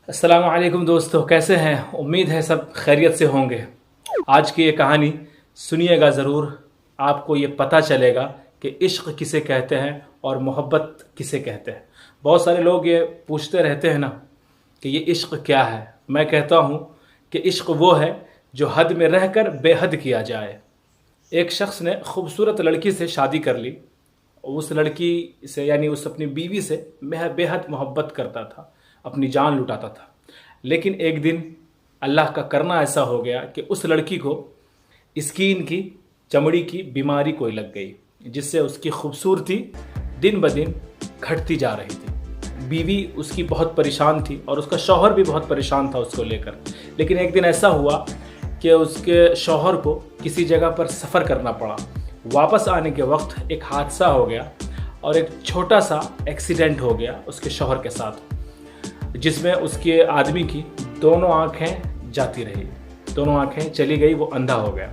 السلام علیکم دوستو، کیسے ہیں؟ امید ہے سب خیریت سے ہوں گے۔ آج کی یہ کہانی سنیے گا ضرور، آپ کو یہ پتہ چلے گا کہ عشق کسے کہتے ہیں اور محبت کسے کہتے ہیں۔ بہت سارے لوگ یہ پوچھتے رہتے ہیں نا کہ یہ عشق کیا ہے۔ میں کہتا ہوں کہ عشق وہ ہے جو حد میں رہ کر بے حد کیا جائے۔ ایک شخص نے خوبصورت لڑکی سے شادی کر لی، اس لڑکی سے یعنی اس اپنی بیوی سے بے حد محبت کرتا تھا، اپنی جان لٹاتا تھا۔ لیکن ایک دن اللہ کا کرنا ایسا ہو گیا کہ اس لڑکی کو اسکین کی، چمڑی کی بیماری کوئی لگ گئی، جس سے اس کی خوبصورتی دن بدن گھٹتی جا رہی تھی۔ بیوی اس کی بہت پریشان تھی اور اس کا شوہر بھی بہت پریشان تھا اس کو لے کر۔ لیکن ایک دن ایسا ہوا کہ اس کے شوہر کو کسی جگہ پر سفر کرنا پڑا۔ واپس آنے کے وقت ایک حادثہ ہو گیا اور ایک چھوٹا سا ایکسیڈنٹ ہو گیا اس کے شوہر کے ساتھ، جس میں اس کے آدمی کی دونوں آنکھیں جاتی رہی، دونوں آنکھیں چلی گئی، وہ اندھا ہو گیا۔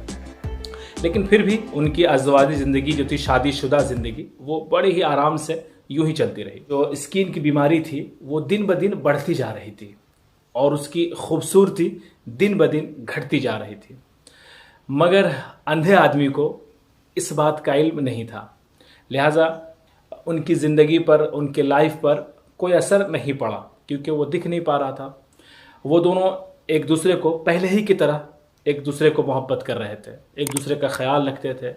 لیکن پھر بھی ان کی ازدواجی زندگی جو تھی، شادی شدہ زندگی، وہ بڑے ہی آرام سے یوں ہی چلتی رہی۔ جو اسکین کی بیماری تھی وہ دن بدن بڑھتی جا رہی تھی اور اس کی خوبصورتی دن بدن گھٹتی جا رہی تھی، مگر اندھے آدمی کو اس بات کا علم نہیں تھا، لہٰذا ان کی زندگی پر، ان کے لائف پر کوئی اثر نہیں پڑا، کیونکہ وہ دکھ نہیں پا رہا تھا۔ وہ دونوں ایک دوسرے کو پہلے ہی کی طرح ایک دوسرے کو محبت کر رہے تھے، ایک دوسرے کا خیال رکھتے تھے۔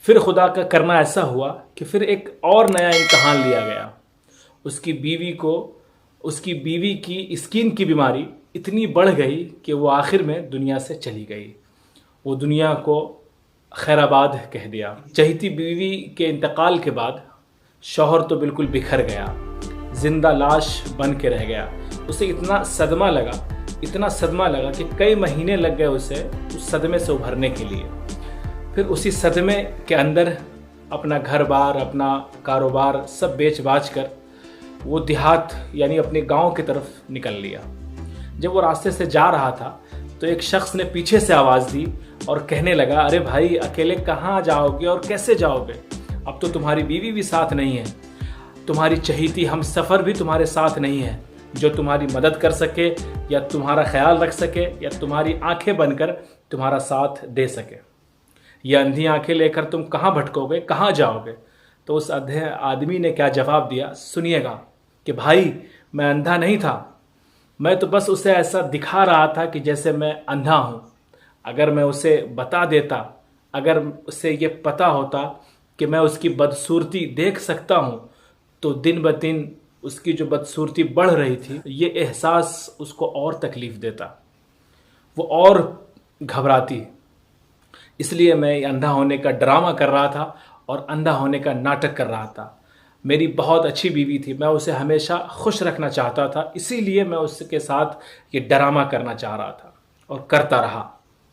پھر خدا کا کرنا ایسا ہوا کہ پھر ایک اور نیا امتحان لیا گیا۔ اس کی بیوی کی اسکین کی بیماری اتنی بڑھ گئی کہ وہ آخر میں دنیا سے چلی گئی۔ وہ دنیا کو خیر آباد کہہ دیا۔ چہیتی بیوی کے انتقال کے بعد شوہر تو بالکل بکھر گیا، زندہ لاش بن کے رہ گیا۔ اسے اتنا صدمہ لگا کہ کئی مہینے لگ گئے اسے اس صدمے سے ابھرنے کے لیے۔ پھر اسی صدمے کے اندر اپنا گھر بار، اپنا کاروبار سب بیچ باچ کر وہ دیہات یعنی اپنے گاؤں کی طرف نکل لیا۔ جب وہ راستے سے جا رہا تھا تو ایک شخص نے پیچھے سے آواز دی اور کہنے لگا، ارے بھائی، اکیلے کہاں جاؤ گے اور کیسے جاؤ گے؟ اب تو تمہاری بیوی بھی ساتھ نہیں ہے، تمہاری چہیتی ہم سفر بھی تمہارے ساتھ نہیں ہے جو تمہاری مدد کر سکے یا تمہارا خیال رکھ سکے یا تمہاری آنکھیں بن کر تمہارا ساتھ دے سکے۔ یہ اندھی آنکھیں لے کر تم کہاں بھٹکو گے، کہاں جاؤ گے؟ تو اس اندھے آدمی نے کیا جواب دیا، سنیے گا کہ بھائی، میں اندھا نہیں تھا، میں تو بس اسے ایسا دکھا رہا تھا کہ جیسے میں اندھا ہوں۔ اگر میں اسے بتا دیتا، اگر اسے یہ پتہ ہوتا کہ میں اس کی بدصورتی دیکھ سکتا ہوں تو دن بدن اس کی جو بدصورتی بڑھ رہی تھی، یہ احساس اس کو اور تکلیف دیتا، وہ اور گھبراتی۔ اس لیے میں اندھا ہونے کا ڈرامہ کر رہا تھا اور اندھا ہونے کا ناٹک کر رہا تھا۔ میری بہت اچھی بیوی تھی، میں اسے ہمیشہ خوش رکھنا چاہتا تھا، اسی لیے میں اس کے ساتھ یہ ڈرامہ کرنا چاہ رہا تھا اور کرتا رہا۔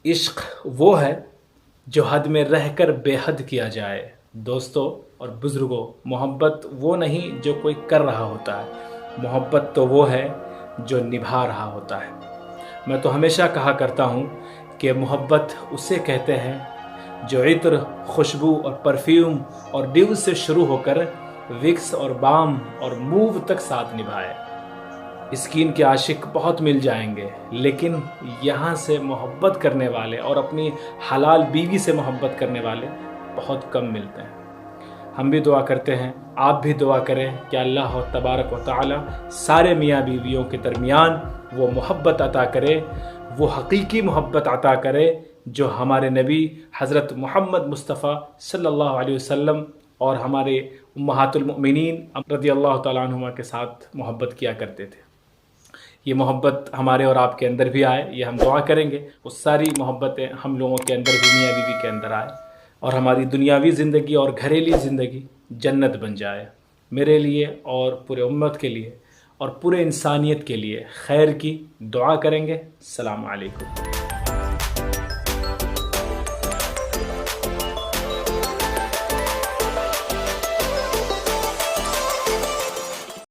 عشق وہ ہے جو حد میں رہ کر بے حد کیا جائے۔ دوستو اور بزرگوں، محبت وہ نہیں جو کوئی کر رہا ہوتا ہے، محبت تو وہ ہے جو نبھا رہا ہوتا ہے۔ میں تو ہمیشہ کہا کرتا ہوں کہ محبت اسے کہتے ہیں جو عطر، خوشبو اور پرفیوم اور ڈیو سے شروع ہو کر وکس اور بام اور موو تک ساتھ نبھائے۔ اسکین کے عاشق بہت مل جائیں گے، لیکن یہاں سے محبت کرنے والے اور اپنی حلال بیوی سے محبت کرنے والے بہت کم ملتے ہیں۔ ہم بھی دعا کرتے ہیں، آپ بھی دعا کریں کہ اللہ تبارک و تعالی سارے میاں بیویوں کے درمیان وہ محبت عطا کرے، وہ حقیقی محبت عطا کرے جو ہمارے نبی حضرت محمد مصطفیٰ صلی اللہ علیہ وسلم اور ہمارے امہات المؤمنین رضی اللہ تعالیٰ عنہما کے ساتھ محبت کیا کرتے تھے۔ یہ محبت ہمارے اور آپ کے اندر بھی آئے، یہ ہم دعا کریں گے وہ ساری محبتیں ہم لوگوں کے اندر بھی، میاں بیوی کے اندر آئے اور ہماری دنیاوی زندگی اور گھریلو زندگی جنت بن جائے۔ میرے لیے اور پورے امت کے لیے اور پورے انسانیت کے لیے خیر کی دعا کریں گے۔ السلام علیکم۔